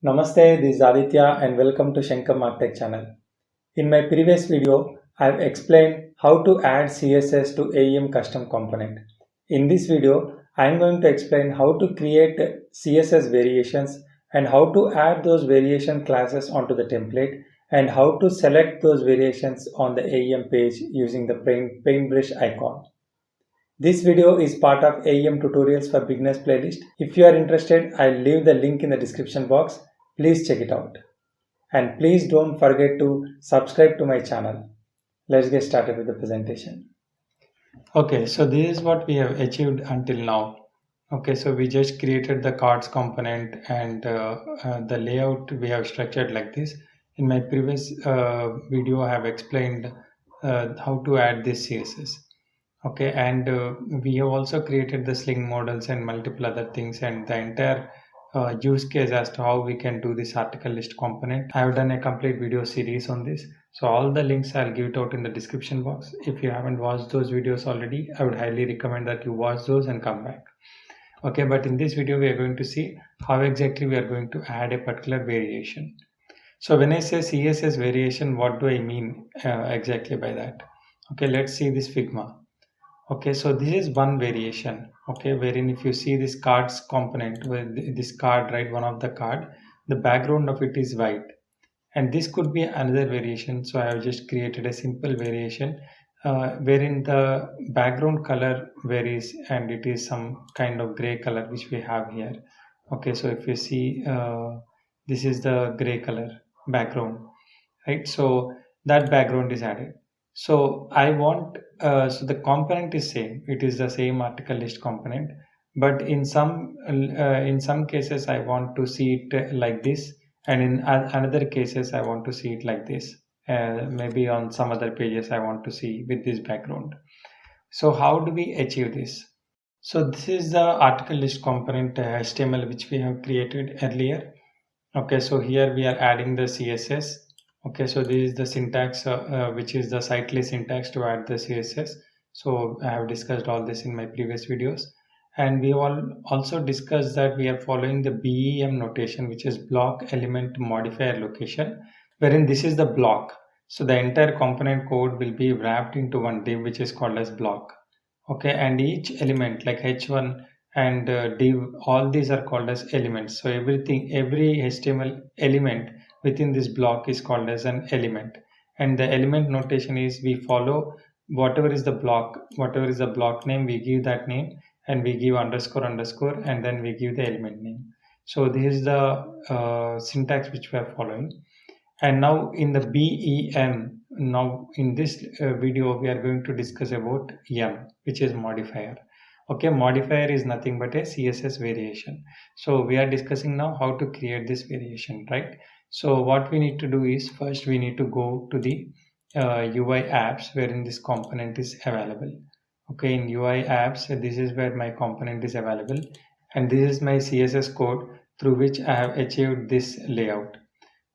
Namaste, this is Aditya and welcome to Shankar Martech channel. In my previous video, I have explained how to add CSS to AEM custom component. In this video, I am going to explain how to create CSS variations and how to add those variation classes onto the template and how to select those variations on the AEM page using the paintbrush icon. This video is part of AEM Tutorials for Beginners playlist. If you are interested, I'll leave the link in the description box. Please check it out. And please don't forget to subscribe to my channel. Let's get started with the presentation. Okay, so this is what we have achieved until now. Okay, so we just created the cards component and the layout we have structured like this. In my previous video, I have explained how to add this CSS. Okay, and we have also created the sling models and multiple other things and the entire use case as to how we can do this article list component. I have done a complete video series on this. So all the links I'll give it out in the description box. If you haven't watched those videos already, I would highly recommend that you watch those and come back. Okay, but in this video, we are going to see how exactly we are going to add a particular variation. So when I say CSS variation, what do I mean exactly by that? Okay, let's see this Figma. Okay, so this is one variation, okay, wherein if you see this cards component with this card, right, one of the card, the background of it is white. And this could be another variation. So I have just created a simple variation wherein the background color varies and it is some kind of gray color which we have here. Okay, so if you see, this is the gray color background, right? So that background is added. So I want, so the component is same. It is the same article list component, but in some cases I want to see it like this, and in another cases I want to see it like this. Maybe on some other pages I want to see with this background. So how do we achieve this? So this is the article list component HTML which we have created earlier. Okay, so here we are adding the CSS. Okay, so this is the syntax which is the sitely syntax to add the CSS. So I have discussed all this in my previous videos, and we all also discussed that we are following the BEM notation, which is block element modifier location, wherein this is the block. So the entire component code will be wrapped into one div which is called as block. Okay, and each element like h1 and div, all these are called as elements. So every HTML element within this block is called as an element, and the element notation is we follow whatever is the block name, we give that name, and we give underscore underscore, and then we give the element name. So this is the syntax which we are following. And now in the BEM, now in this video we are going to discuss about M, which is modifier. Okay, modifier is nothing but a CSS variation. So we are discussing now how to create this variation, right? So what we need to do is first we need to go to the UI apps wherein this component is available. Okay, in UI apps, this is where my component is available, and this is my CSS code through which I have achieved this layout.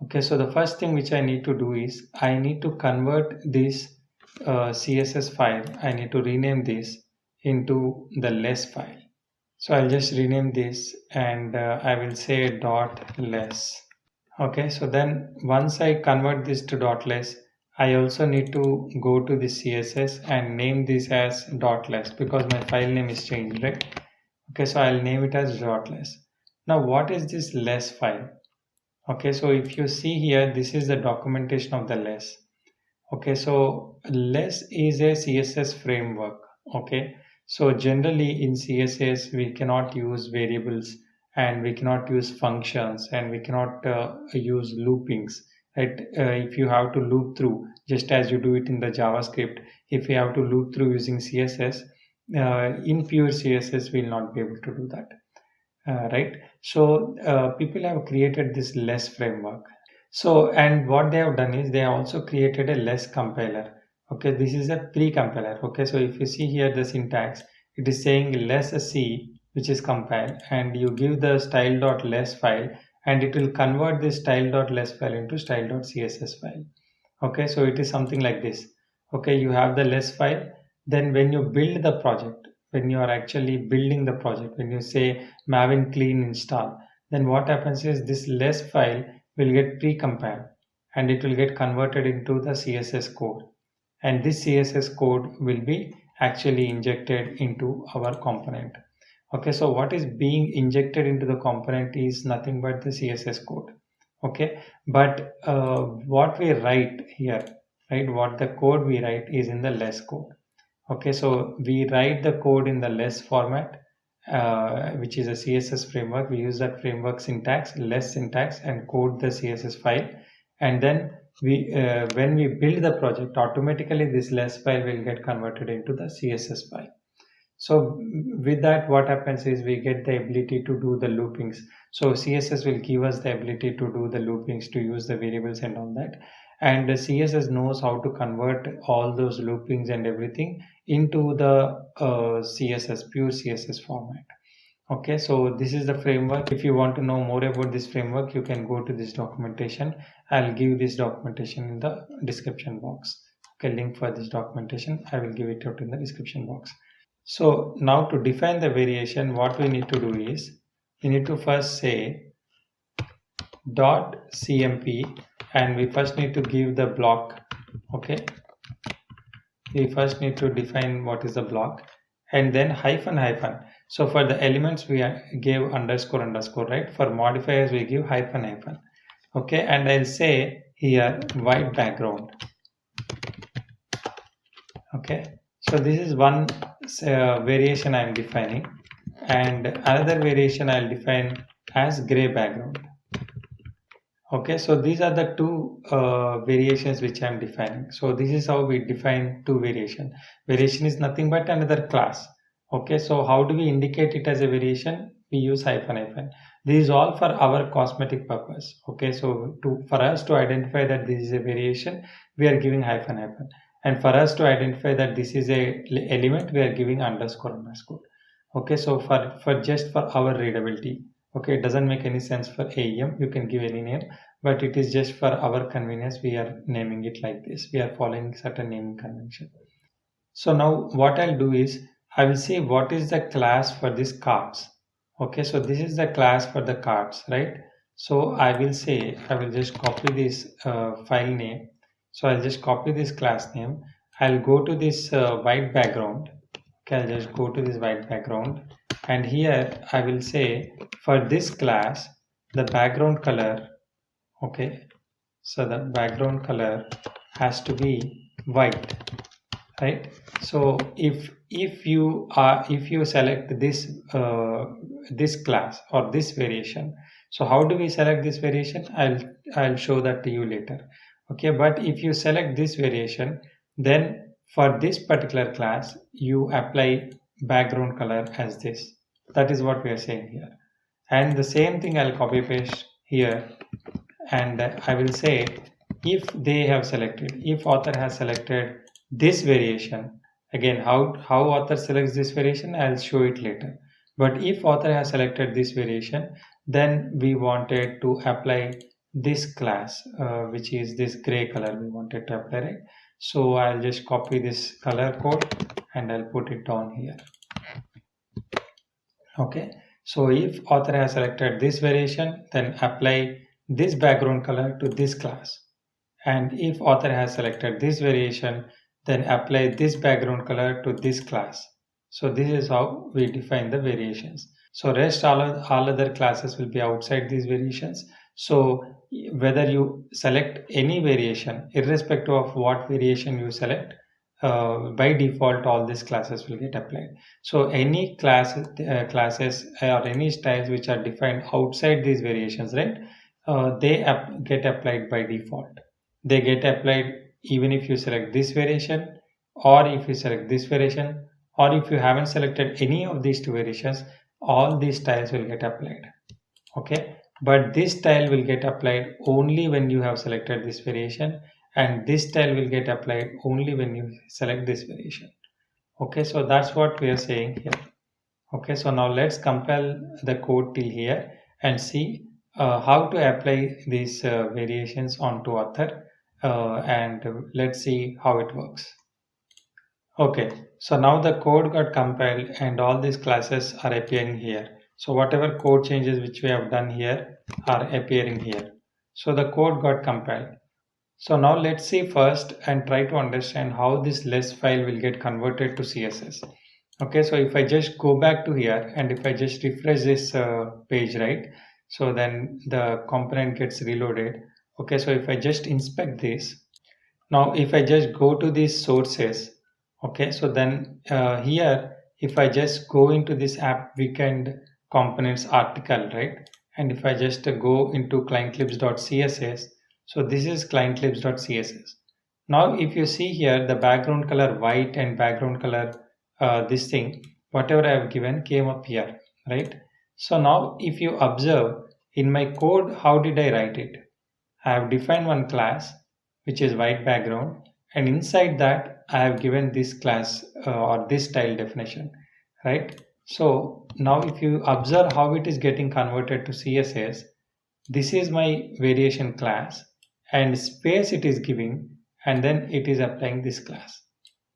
Okay, so the first thing which I need to do is I need to convert this CSS file. I need to rename this into the less file. So I'll just rename this and I will say .less. Okay, so then once I convert this to .less, I also need to go to the CSS and name this as .less because my file name is changed, right? Okay, so I'll name it as .less. Now what is this less file? Okay, so if you see here, this is the documentation of the less. Okay, so less is a CSS framework. Okay, so generally in CSS we cannot use variables and we cannot use functions and we cannot use loopings, right? If you have to loop through just as you do it in the JavaScript, if you have to loop through using CSS, in pure CSS we will not be able to do that. Right, so people have created this less framework. So and what they have done is they have also created a less compiler. Okay, this is a pre-compiler. Okay, so if you see here the syntax, it is saying less C, which is compiled, and you give the style.less file and it will convert this style.less file into style.css file. Okay, so it is something like this. Okay, you have the less file, then when you build the project, when you are actually building the project, when you say Maven clean install, then what happens is this less file will get pre-compiled and it will get converted into the CSS code, and this CSS code will be actually injected into our component. Okay, so what is being injected into the component is nothing but the CSS code. Okay, but what we write here, right, what the code we write is in the less code. Okay, so we write the code in the less format, which is a CSS framework. We use that framework syntax, less syntax, and code the CSS file. And then when we build the project, automatically this less file will get converted into the CSS file. So with that, what happens is we get the ability to do the loopings. So CSS will give us the ability to do the loopings, to use the variables and all that. And the CSS knows how to convert all those loopings and everything into the CSS, pure CSS format. Okay, so this is the framework. If you want to know more about this framework, you can go to this documentation. I'll give this documentation in the description box. Okay, link for this documentation, I will give it out in the description box. So now to define the variation, what we need to do is we need to first say dot cmp, and we first need to give the block. Okay, we first need to define what is the block, and then hyphen hyphen. So for the elements we gave underscore underscore, right? For modifiers we give hyphen hyphen. Okay, and I'll say here white background. Okay, so this is one variation I'm defining, and another variation I'll define as gray background. Okay, so these are the two variations which I'm defining. So this is how we define two variation. Variation is nothing but another class. Okay, so how do we indicate it as a variation? We use hyphen hyphen. This is all for our cosmetic purpose. Okay, so for us to identify that this is a variation, we are giving hyphen hyphen. And for us to identify that this is a element, we are giving underscore underscore. Okay, so for just for our readability. Okay, it doesn't make any sense for AEM. You can give any name, but it is just for our convenience. We are naming it like this. We are following certain naming convention. So now what I'll do is I will say what is the class for this cards. Okay, so this is the class for the cards, right? So I will say I will just copy this file name. So I'll just copy this class name. I'll go to this white background. Okay, I'll just go to this white background, and here I will say for this class the background color. Okay, so the background color has to be white, right? So if you select this this class or this variation, so how do we select this variation? I'll show that to you later. Okay, but if you select this variation, then for this particular class you apply background color as this. That is what we are saying here, and the same thing I'll copy paste here, and I will say if they have selected, if author has selected this variation. Again, how author selects this variation, I'll show it later. But if author has selected this variation, then we wanted to apply this class, which is this gray color we wanted to apply, right? So I'll just copy this color code and I'll put it down here. Okay, so if author has selected this variation, then apply this background color to this class. And if author has selected this variation, then apply this background color to this class. So this is how we define the variations. So rest all other classes will be outside these variations. So whether you select any variation, irrespective of what variation you select, by default all these classes will get applied. So any classes or any styles which are defined outside these variations, right, they get applied by default. They get applied even if you select this variation, or if you select this variation, or if you haven't selected any of these two variations, all these styles will get applied. Okay, but this style will get applied only when you have selected this variation, and this style will get applied only when you select this variation. Okay, so that's what we are saying here. Okay, so now let's compile the code till here and see how to apply these variations onto author, and let's see how it works. Okay, so now the code got compiled and all these classes are appearing here. So whatever code changes which we have done here are appearing here. So the code got compiled. So now let's see first and try to understand how this less file will get converted to CSS. Okay, so if I just go back to here and if I just refresh this page, right? So then the component gets reloaded. Okay, so if I just inspect this, now if I just go to these sources, okay, so then here if I just go into this app weekend components article, right? And if I just go into clientclips.css, so this is clientclips.css. Now if you see here the background color white and background color this thing, whatever I have given came up here, right? So now if you observe in my code, how did I write it? I have defined one class which is white background, and inside that I have given this class or this style definition, right? So now if you observe how it is getting converted to CSS, this is my variation class and space it is giving, and then it is applying this class.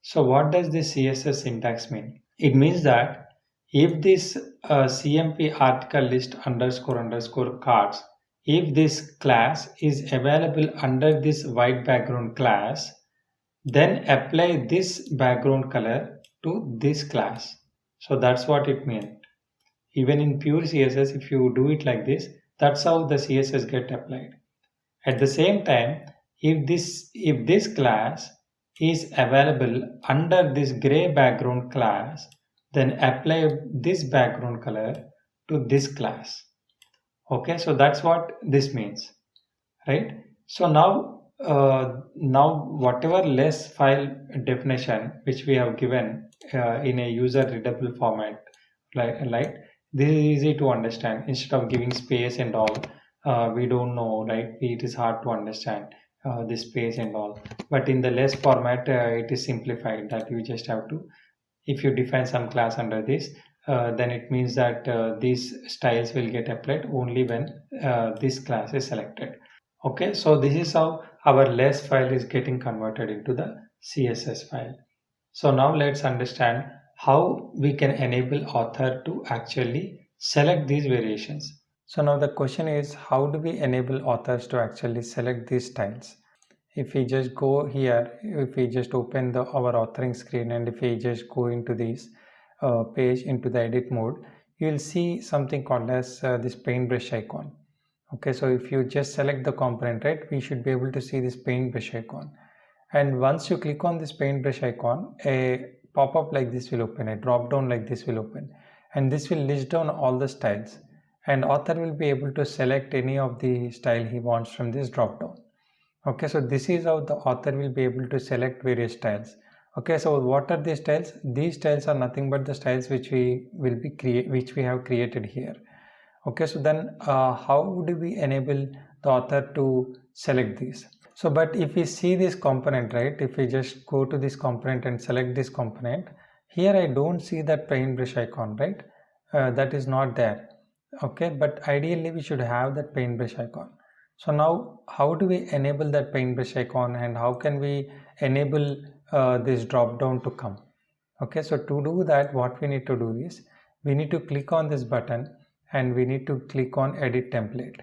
So what does this CSS syntax mean? It means that if this CMP article list underscore underscore cards, if this class is available under this white background class, then apply this background color to this class. So that's what it means. Even in pure CSS, if you do it like this, that's how the CSS get applied. At the same time, if this class is available under this gray background class, then apply this background color to this class. Okay, so that's what this means, right? So now whatever less file definition which we have given in a user readable format, like this is easy to understand. Instead of giving space and all, we don't know, right? It is hard to understand the space and all. But in the less format, it is simplified that you just have to, if you define some class under this, then it means that these styles will get applied only when this class is selected. Okay, so this is how our less file is getting converted into the CSS file. So now let's understand how we can enable author to actually select these variations. So now the question is, how do we enable authors to actually select these styles? If we just go here, if we just open our authoring screen, and if we just go into this page into the edit mode, you will see something called as this paintbrush icon. Okay, so if you just select the component, right, we should be able to see this paintbrush icon. And once you click on this paintbrush icon, a pop-up like this will open, a drop down like this will open, and this will list down all the styles, and author will be able to select any of the style he wants from this drop down. Okay, so this is how the author will be able to select various styles. Okay, so what are these styles? These styles are nothing but the styles which we have created here. Okay, so then how do we enable the author to select these? So but if we see this component, right, if we just go to this component and select this component, here I don't see that paintbrush icon, right? That is not there. Okay, but ideally we should have that paintbrush icon. So now how do we enable that paintbrush icon, and how can we enable this drop down to come? Okay, so to do that, what we need to do is we need to click on this button and we need to click on edit template.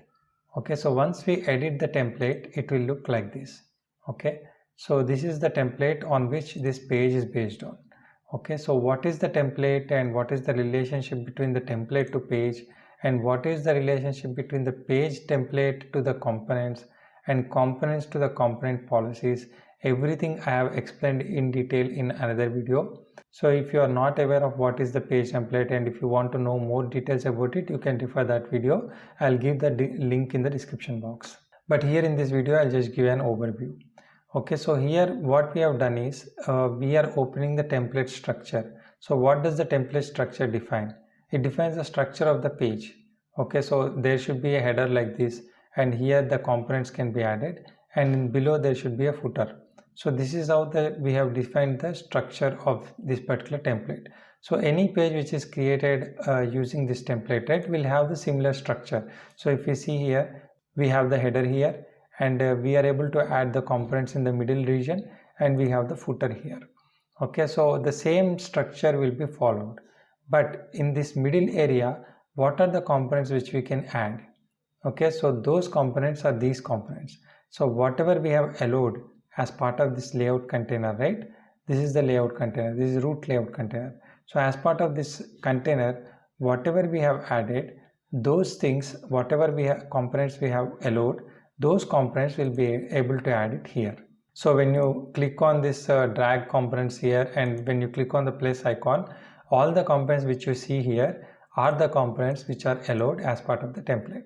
Okay, so once we edit the template, it will look like this. Okay, so this is the template on which this page is based on. Okay, so what is the template and what is the relationship between the template to page, and what is the relationship between the page template to the components and components to the component policies? Everything I have explained in detail in another video. So if you are not aware of what is the page template, and if you want to know more details about it, you can refer that video. I'll give the link in the description box. But here in this video, I'll just give an overview. Okay, so here what we have done is we are opening the template structure. So what does the template structure define? It defines the structure of the page. Okay, so there should be a header like this, and here the components can be added, and below there should be a footer. So this is how we have defined the structure of this particular template. So any page which is created using this template, right, will have the similar structure. So if we see here, we have the header here, and we are able to add the components in the middle region, and we have the footer here. Okay, so the same structure will be followed, but in this middle area what are the components which we can add. Okay, so those components are these components. So whatever we have allowed as part of this layout container, right? This is the layout container, this is root layout container. So as part of this container, whatever we have added, those things, whatever we have components we have allowed, those components will be able to add it here. So when you click on this drag components here, and when you click on the plus icon, all the components which you see here are the components which are allowed as part of the template.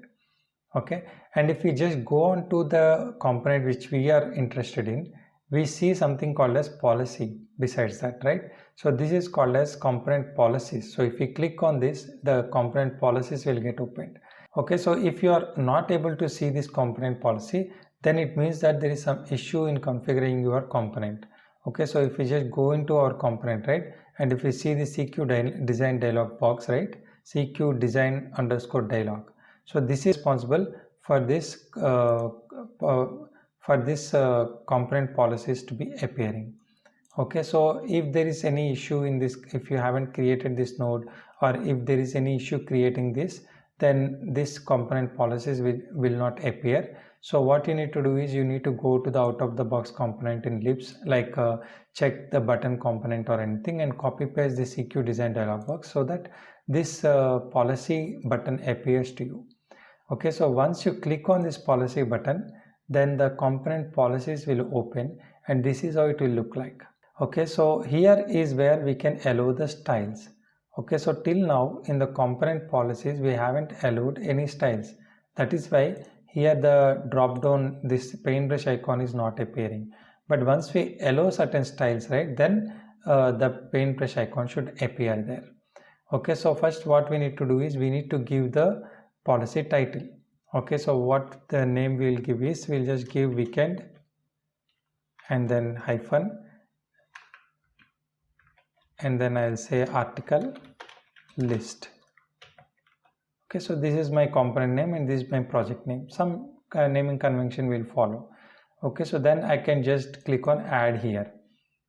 Okay, and if we just go on to the component which we are interested in, we see something called as policy besides that, right? So this is called as component policies. So if we click on this, the component policies will get opened. Okay, so if you are not able to see this component policy, then it means that there is some issue in configuring your component. Okay, so if we just go into our component, right, and if we see the CQ design dialog box, right, CQ design underscore dialog. So this is responsible for this component policies to be appearing. Okay, so if there is any issue in this, if you haven't created this node, or if there is any issue creating this, then this component policies will not appear. So what you need to do is you need to go to the out of the box component in libs, like check the button component or anything, and copy paste the CQ design dialog box so that this policy button appears to you. Okay, so once you click on this policy button, then the component policies will open, and this is how it will look like. Okay, so here is where we can allow the styles. Okay, so till now in the component policies we haven't allowed any styles. That is why here the drop down, this paintbrush icon is not appearing. But once we allow certain styles, right, then the paintbrush icon should appear there. Okay, so first what we need to do is we need to give the policy title. Okay, so what the name we'll give is, we'll just give weekend and then hyphen, and then I'll say article list. Okay, so this is my component name and this is my project name. Some naming convention will follow. Okay, so then I can just click on add here.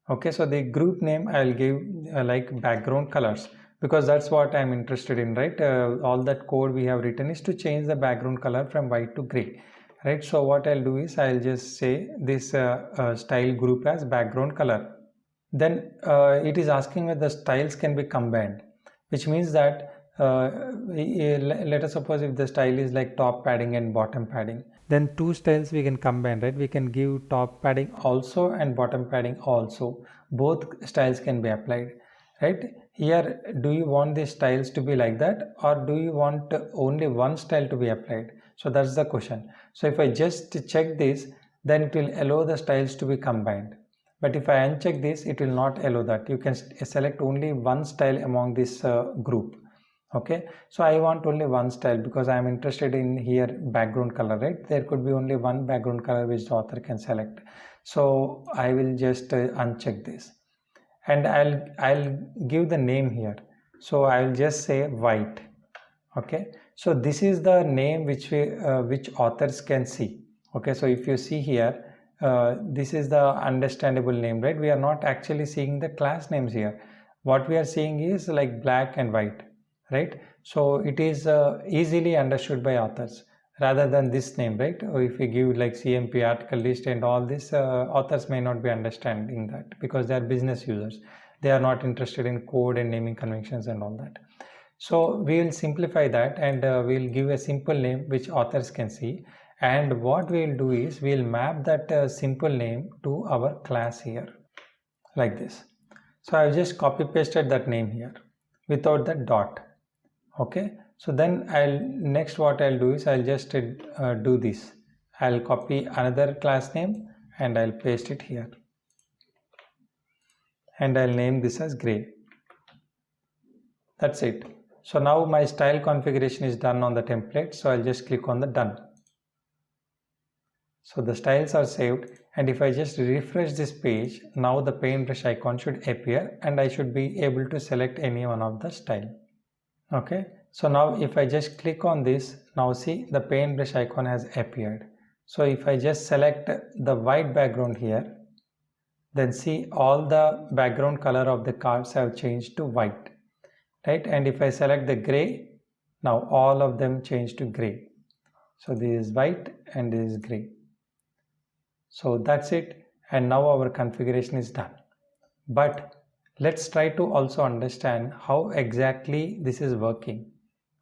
Okay, so the group name I'll give like background colors, because that's what I'm interested in, right? All that code we have written is to change the background color from white to gray, right? So what I'll do is I'll just say this style group as background color. Then it is asking whether the styles can be combined, which means that let us suppose if the style is like top padding and bottom padding, then two styles we can combine, right? We can give top padding also and bottom padding also. Both styles can be applied, right? Here, do you want the styles to be like that, or do you want only one style to be applied? So that's the question. So if I just check this, then it will allow the styles to be combined. But if I uncheck this, it will not allow that. You can select only one style among this group. Okay, so I want only one style because I am interested in here background color, right? There could be only one background color which the author can select. So I will just uncheck this, and I'll give the name here. So I'll just say white. Okay, so this is the name which authors can see. Okay, so if you see here, this is the understandable name, right? We are not actually seeing the class names here. What we are seeing is like black and white, right? So it is easily understood by authors rather than this name, right? Or if we give like CMP article list and all this, authors may not be understanding that because they are business users. They are not interested in code and naming conventions and all that. So we will simplify that, and we'll give a simple name which authors can see. And what we'll do is we'll map that simple name to our class here like this. So I've just copy pasted that name here without the dot. Okay, so then next what I'll do is I'll just do this. I'll copy another class name and I'll paste it here, and I'll name this as gray. That's it. So now my style configuration is done on the template, so I'll just click on the done. So the styles are saved, and if I just refresh this page, now the paintbrush icon should appear and I should be able to select any one of the style. Okay, so now if I just click on this, now see the paintbrush icon has appeared. So if I just select the white background here, then see all the background color of the cards have changed to white, right? And if I select the gray, Now all of them change to gray. So this is white and this is gray. So that's it, and now our configuration is done. But let's try to also understand how exactly this is working.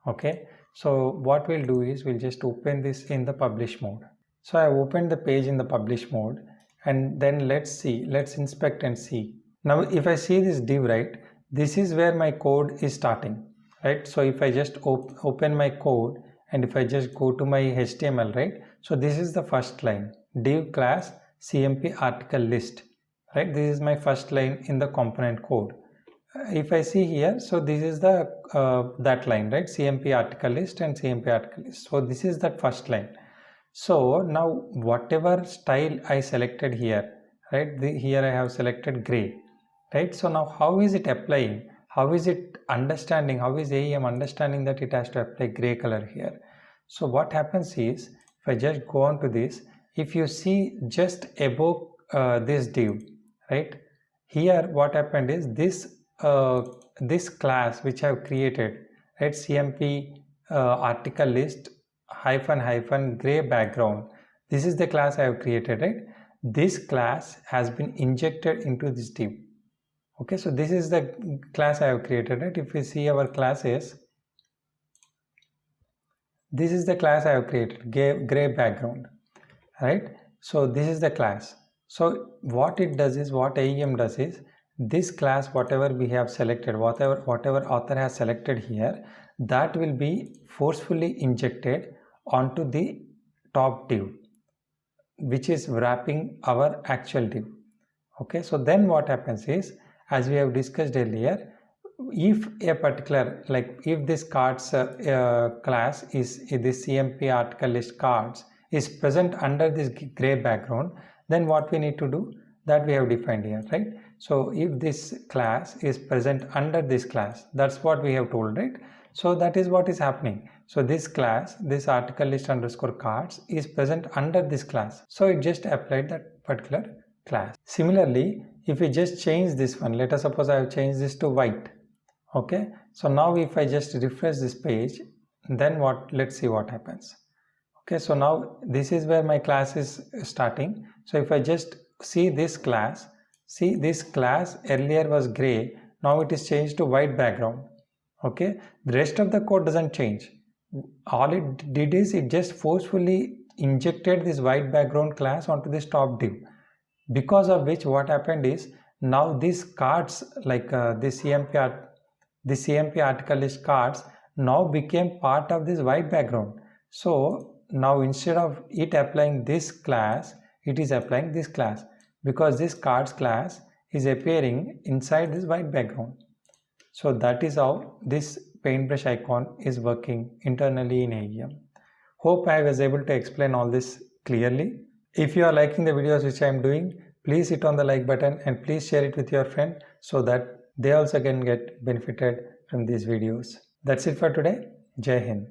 Okay, so what we'll do is we'll just open this in the publish mode. So I opened the page in the publish mode, and then let's inspect and see. Now if I see this div, right, this is where my code is starting, right? So if I just open my code and if I just go to my HTML, right, so this is the first line, div class CMP article list, right? This is my first line in the component code. If I see here, so this is the that line, right, CMP article list and CMP article list. So this is that first line. So now whatever style I selected here, right, here I have selected gray, right? So now how is it applying? How is it understanding? How is AEM understanding that it has to apply gray color here? So what happens is, if I just go on to this, if you see just above this div, right, here what happened is this class which I have created, right, CMP article list hyphen gray background, this is the class I have created, right? This class has been injected into this div. Okay, so this is the class I have created, right? If we see our classes, this is the class I have created, gray background, right? So this is the class. So what it does is, what AEM does is, this class whatever we have selected, whatever author has selected here, that will be forcefully injected onto the top div, which is wrapping our actual div. Okay, so then what happens is, as we have discussed earlier, if a particular, like if this cards class is this CMP article list cards is present under this gray background, then what we need to do, that we have defined here, right? So if this class is present under this class, that's what we have told, right? So that is what is happening. So this class, this article list underscore cards, is present under this class, so it just applied that particular class. Similarly, if we just change this one, let us suppose I have changed this to white. Okay, so now if I just refresh this page, then what, let's see what happens. Okay, so now this is where my class is starting. So if I just see this class, see this class earlier was gray, now it is changed to white background. Okay, the rest of the code doesn't change. All it did is it just forcefully injected this white background class onto this top div, because of which what happened is, now these cards, like this CMP article list cards now became part of this white background. So now instead of it applying this class, it is applying this class, because this cards class is appearing inside this white background. So that is how this paintbrush icon is working internally in AEM. Hope I was able to explain all this clearly. If you are liking the videos which I am doing, please hit on the like button and please share it with your friend so that they also can get benefited from these videos. That's it for today. Jai Hind.